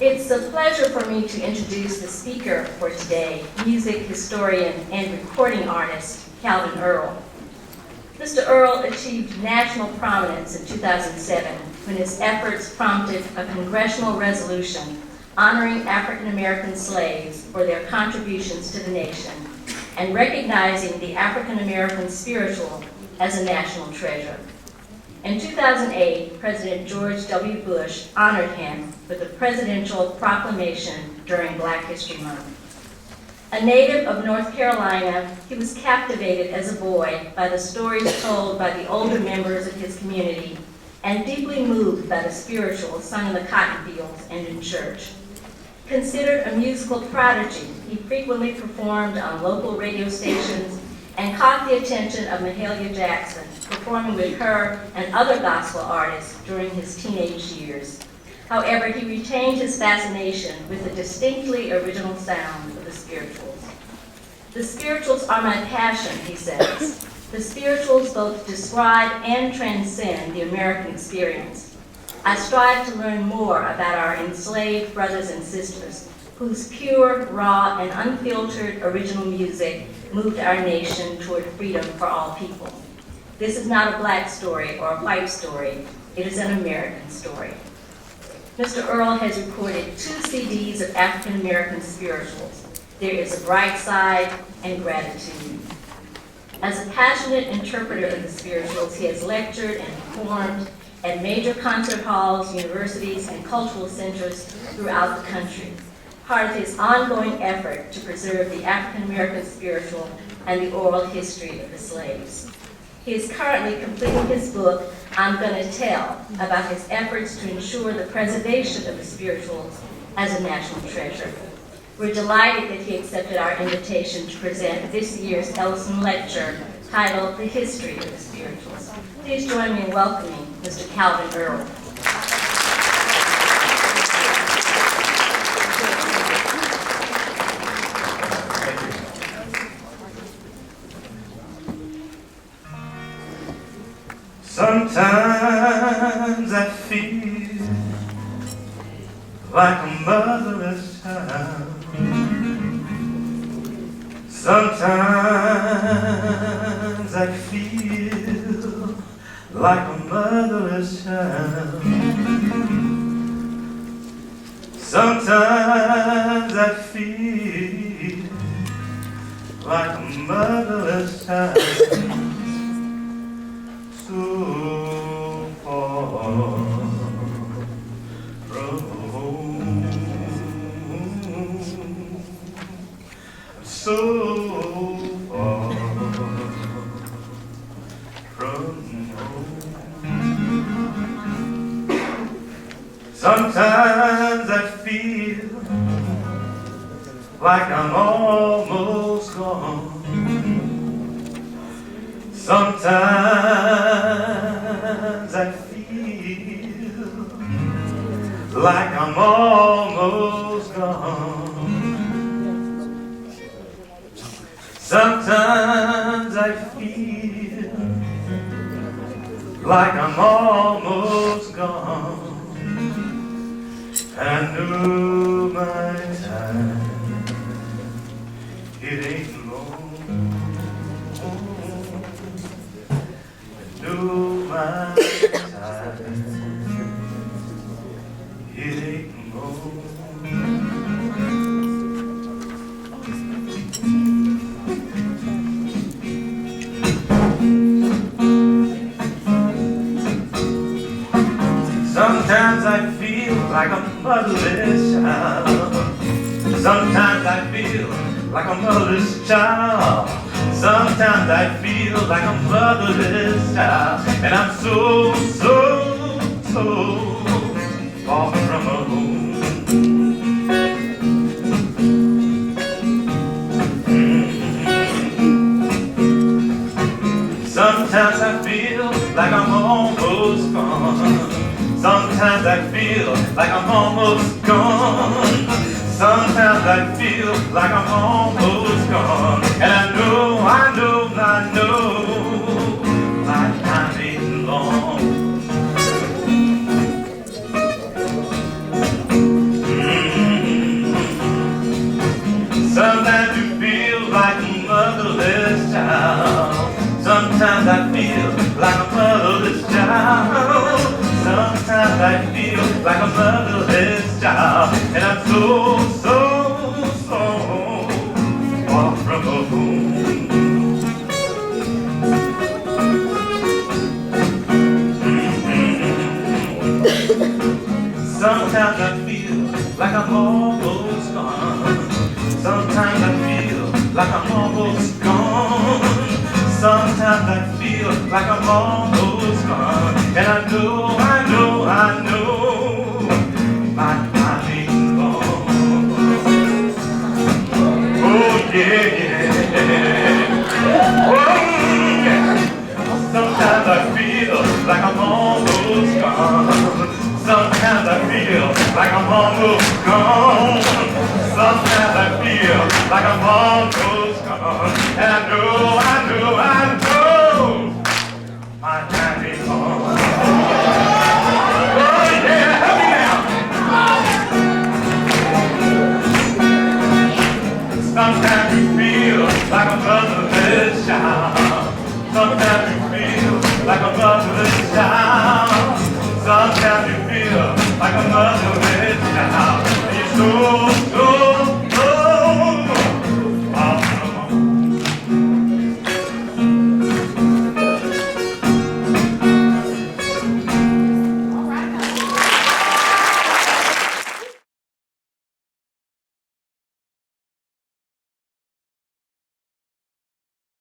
It's a pleasure for me to introduce the speaker for today, music historian and recording artist, Calvin Earl. Mr. Earl achieved national prominence in 2007 when his efforts prompted a congressional resolution honoring African American slaves for their contributions to the nation and recognizing the African American spiritual as a national treasure. In 2008, President George W. Bush honored him with a presidential proclamation during Black History Month. A native of North Carolina, he was captivated as a boy by the stories told by the older members of his community and deeply moved by the spirituals sung in the cotton fields and in church. Considered a musical prodigy, he frequently performed on local radio stations and caught the attention of Mahalia Jackson, performing with her and other gospel artists during his teenage years. However, he retained his fascination with the distinctly original sound of the spirituals. The spirituals are my passion, he says. The spirituals both describe and transcend the American experience. I strive to learn more about our enslaved brothers and sisters, whose pure, raw, and unfiltered original music moved our nation toward freedom for all people. This is not a Black story or a white story. It is an American story. Mr. Earl has recorded 2 CDs of African American spirituals. There is a Bright Side and Gratitude. As a passionate interpreter of the spirituals, he has lectured and performed at major concert halls, universities, and cultural centers throughout the country, part of his ongoing effort to preserve the African American spiritual and the oral history of the slaves. He is currently completing his book, I'm Gonna Tell, about his efforts to ensure the preservation of the spirituals as a national treasure. We're delighted that he accepted our invitation to present this year's Ellison Lecture titled The History of the Spirituals. Please join me in welcoming Mr. Calvin Earl. Sometimes I feel like a motherless child. Sometimes I feel like a motherless child. Sometimes I feel like a motherless child. So far from home, so far from home. Sometimes I feel like I'm almost gone. Sometimes I feel like I'm almost gone. Sometimes I feel like I'm almost gone. I know my time, it ain't long. I know my time, it ain't long. Sometimes I feel like a motherless child. Sometimes I feel like a motherless child. Sometimes I feel like a motherless child. And I'm so far from home. Sometimes I feel like I'm almost gone. Sometimes I feel like I'm almost gone. Sometimes I feel like I'm almost gone. And I know my time ain't long. and I'm so, so, so far from home. Sometimes I feel like I'm almost gone. Sometimes I feel like I'm almost gone. Sometimes I feel like I'm almost gone. And I know, my time is gone. Oh yeah. Oh yeah. Sometimes I feel like I'm almost gone. Sometimes I feel like I'm almost gone. Sometimes I feel like I'm almost gone. And I know, my time is gone. Oh yeah, help me now. Sometimes you feel like a motherless child. Sometimes you